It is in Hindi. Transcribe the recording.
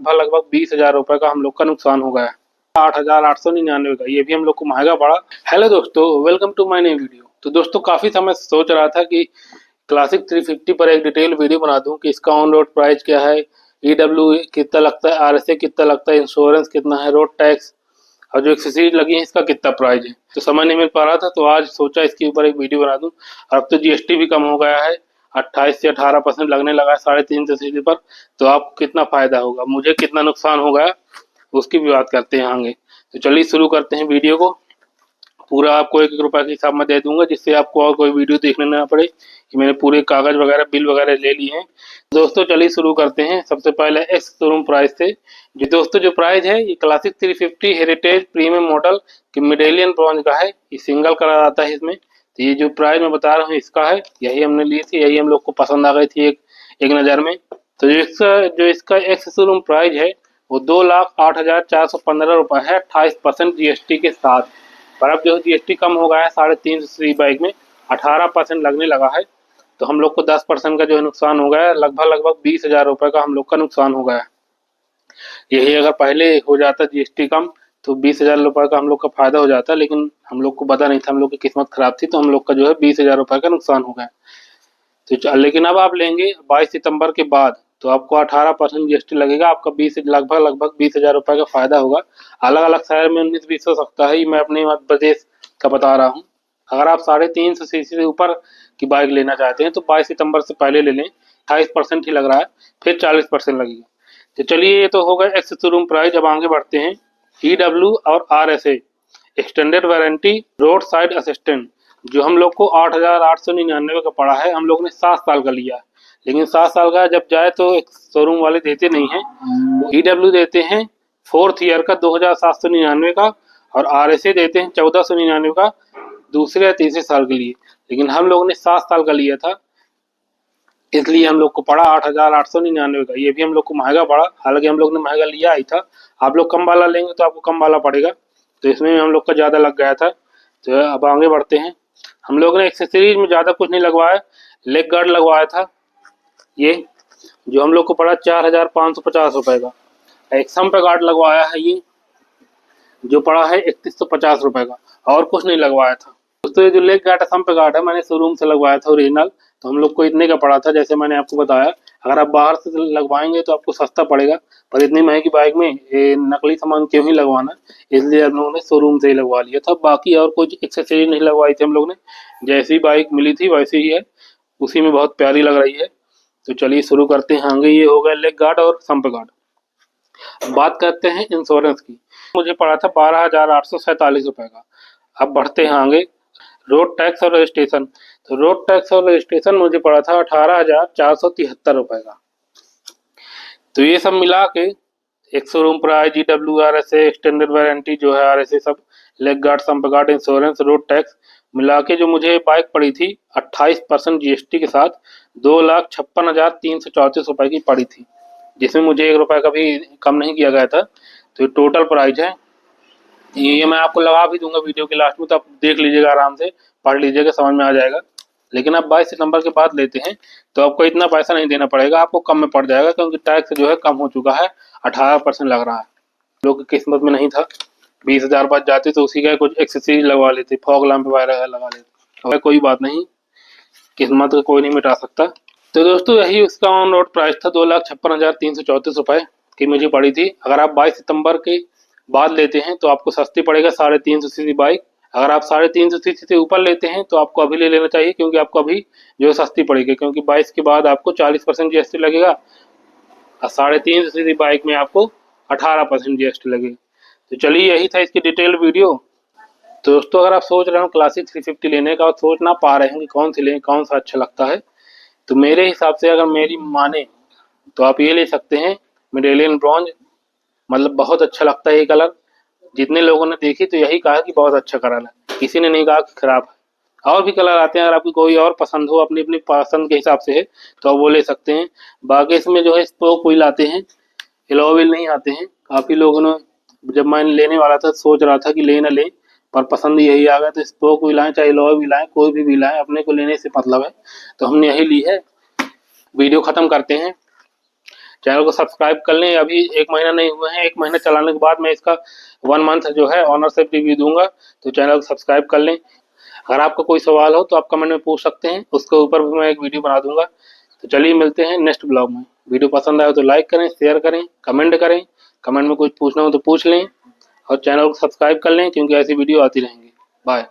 लगभग 20,000 रुपए का हम लोग का नुकसान हो गया है। 8,899 का, ये भी हम लोग को महंगा पड़ा। हेलो दोस्तों, welcome to my new video. तो दोस्तों काफी समय से सोच रहा था कि क्लासिक 350 पर एक डिटेल वीडियो बना दूं कि इसका ऑन रोड प्राइस क्या है, ईडब्ल्यू कितना लगता है, आरएसए कितना लगता है, इंश्योरेंस कितना है, रोड टैक्स और जो एक्सेसरीज लगी है इसका कितना प्राइस है। तो समय नहीं मिल पा रहा था, तो आज सोचा इसके ऊपर एक वीडियो बना दूं। अब तो जीएसटी भी कम हो गया है, 28 से 18% लगने लगा है 350 पर। तो आपको कितना फायदा होगा, मुझे कितना नुकसान हो गया, उसकी भी बात करते हैं आगे। तो चलिए शुरू करते हैं वीडियो को। पूरा आपको 1-1 रुपए के हिसाब में दे दूंगा, जिससे आपको और कोई वीडियो देखने ना पड़े कि मैंने पूरे कागज वगैरह बिल वगैरह ले लिए हैं। दोस्तों चलिए शुरू करते हैं। सबसे पहले एक्स शोरूम प्राइस से जो दोस्तों जो प्राइस है, ये क्लासिक 350 हेरिटेज प्रीमियम मॉडल की मेडेलियन ब्रॉन्ज का है। ये सिंगल कलर आता है इसमें। तो ये जो प्राइस मैं बता रहा हूँ इसका है, यही हमने ली थी, यही हम लोग को पसंद आ गई थी एक नज़र में। तो जो इसका एक्स शोरूम प्राइस है वो 2,08,415 रुपये है, 28% जीएसटी के साथ। पर अब जो जीएसटी कम हो गया है 350 बाइक में 18% लगने लगा है। तो हम लोग को 10% का जो है नुकसान हो गया है, लगभग 20,000 रुपये का हम लोग का नुकसान हो गया है। यही अगर पहले हो जाता जीएसटी कम तो 20,000 रुपये का हम लोग का फायदा हो जाता, लेकिन हम लोग को पता नहीं था, हम लोग की किस्मत खराब थी, तो हम लोग का जो है 20,000 रुपये का नुकसान हो गया। तो लेकिन अब आप लेंगे 22 सितंबर के बाद तो आपको 18% जीएसटी लगेगा, आपका लगभग 20,000 रुपये का फायदा होगा। अलग अलग शहर में 19-20 हो सकता है, मैं अपने मध्य प्रदेश का बता रहा हूँ। अगर आप 350 सीसी से ऊपर की बाइक लेना चाहते हैं तो 22 सितंबर से पहले ले लें, 28% ही लग रहा है, फिर 40% लगेगा। तो चलिए, ये तो हो गया एक्स शोरूम प्राइस। अब आगे बढ़ते हैं। ईडब्ल्यू और RSA extended warranty road side assistant जो हम लोग को 8,899 का पड़ा है। हम लोग ने 7 साल का लिया है, लेकिन 7 साल का जब जाए तो एक शोरूम वाले देते नहीं हैं। ईडब्ल्यू देते हैं 4th ईयर का 2,799 का, और आरएसए देते हैं 1,499 का दूसरे या तीसरे साल के लिए। लेकिन हम लोगों ने 7 साल का लिया था, इसलिए हम लोग को पड़ा 8,899 का। ये भी हम लोग को महंगा पड़ा, हालांकि हम लोग ने महंगा लिया ही था। आप लोग कम वाला लेंगे तो आपको कम वाला पड़ेगा, तो इसमें हम लोग का ज़्यादा लग गया था। तो अब आगे बढ़ते हैं। हम लोग ने एक्सेसरीज में ज़्यादा कुछ नहीं लगवाया, लेग गार्ड लगवाया था, ये जो हम लोग को पड़ा 4,550 रुपये का। एक सम्प गार्ड लगवाया है, ये जो पड़ा है 3,150 रुपये का, और कुछ नहीं लगवाया था। दोस्तों ये जो लेग गार्ड सम्प गार्ड है मैंने शोरूम से लगवाया था ओरिजिनल, तो हम लोग को इतने का पड़ा था, जैसे मैंने आपको बताया। अगर आप बाहर से लगवाएंगे तो आपको सस्ता पड़ेगा, पर इतनी महंगी बाइक में ये नकली सामान क्यों ही लगवाना, इसलिए हम लोगों ने शोरूम से ही लगवा लिया था। बाकी और कुछ एक्सेसरीज नहीं लगवाई थी हम लोग ने, जैसी बाइक मिली थी वैसे ही है, उसी में बहुत प्यारी लग रही है। तो चलिए शुरू करते हैं आगे। ये हो गया लेग गार्ड और सम्प गार्ड। बात करते हैं इंश्योरेंस की। मुझे पड़ा था 12,847 रुपये का। अब बढ़ते हैं आगे। रोड टैक्स और रजिस्ट्रेशन। तो रोड टैक्स और रजिस्ट्रेशन मुझे पड़ा था 18,473 रुपये का। तो ये सब मिला के एक showroom price, GW, RSA, extended warranty जो है आरएसए, सब leg guard, sump guard, insurance, road tax मिला के जो मुझे बाइक पड़ी थी 28% जीएसटी के साथ 2,56,334 रुपये की पड़ी थी, जिसमें मुझे 1 रुपये का भी कम नहीं किया गया था। तो टोटल प्राइस है ये मैं आपको लगा भी दूंगा वीडियो के लास्ट में, तो आप देख लीजिएगा, आराम से पढ़ लीजिएगा, समझ में आ जाएगा। लेकिन आप 22 सितंबर के बाद लेते हैं तो आपको इतना पैसा नहीं देना पड़ेगा, आपको कम में पड़ जाएगा, क्योंकि टैक्स जो है कम हो चुका है, 18% लग रहा है। लोग की किस्मत में नहीं था, 20,000 बच जाते तो उसी का कुछ एक्सेसरीज लगवा लेते, फॉग लैंप वगैरह लगा लेते। कोई बात नहीं, किस्मत को कोई नहीं मिटा सकता। तो दोस्तों यही उसका ऑन रोड प्राइस था, 2,56,334 रुपये की मुझे पड़ी थी। अगर आप 22 सितंबर के बाद लेते हैं तो आपको सस्ती पड़ेगा 350 सीसी बाइक। अगर आप 350 सीसी से ऊपर लेते हैं तो आपको अभी ले लेना चाहिए, क्योंकि आपको अभी जो सस्ती पड़ेगी, क्योंकि 22 के बाद आपको 40% जीएसटी लगेगा, और 350 सीसी बाइक में आपको 18% जीएसटी लगेगा। तो चलिए यही था इसकी डिटेल वीडियो। तो दोस्तों अगर आप सोच रहे हो क्लासिक 350 लेने का और सोच ना पा रहे हैं कि कौन सी लें, कौन सा अच्छा लगता है, तो मेरे हिसाब से अगर मेरी माने तो आप ये ले सकते हैं मेडेलियन ब्रॉन्ज। मतलब बहुत अच्छा लगता है ये कलर, जितने लोगों ने देखी तो यही कहा कि बहुत अच्छा कलर है, किसी ने नहीं कहा कि खराब है। और भी कलर आते हैं, अगर आपकी कोई और पसंद हो, अपनी अपनी पसंद के हिसाब से है, तो आप वो ले सकते हैं। बाकी इसमें जो है स्पोक व्हील आते हैं, एलॉय व्हील नहीं आते हैं। काफ़ी लोगों ने, जब मैं लेने वाला था सोच रहा था कि ले ना ले, पर पसंद यही आ गया। तो स्पोक व्हील आए चाहे एलॉय व्हील आए, कोई भी व्हील आए, अपने को लेने से मतलब है, तो हमने यही ली है। वीडियो ख़त्म करते हैं। चैनल को सब्सक्राइब कर लें। अभी 1 महीना नहीं हुआ है, 1 महीना चलाने के बाद मैं इसका 1 मंथ जो है ऑनरशिप रिव्यू दूंगा, तो चैनल को सब्सक्राइब कर लें। अगर आपका कोई सवाल हो तो आप कमेंट में पूछ सकते हैं, उसके ऊपर भी मैं एक वीडियो बना दूंगा। तो चलिए मिलते हैं नेक्स्ट ब्लॉग में। वीडियो पसंद आए तो लाइक करें, शेयर करें, कमेंट करें। कमेंट में कुछ पूछना हो तो पूछ लें और चैनल को सब्सक्राइब कर लें, क्योंकि ऐसी वीडियो आती रहेंगी। बाय।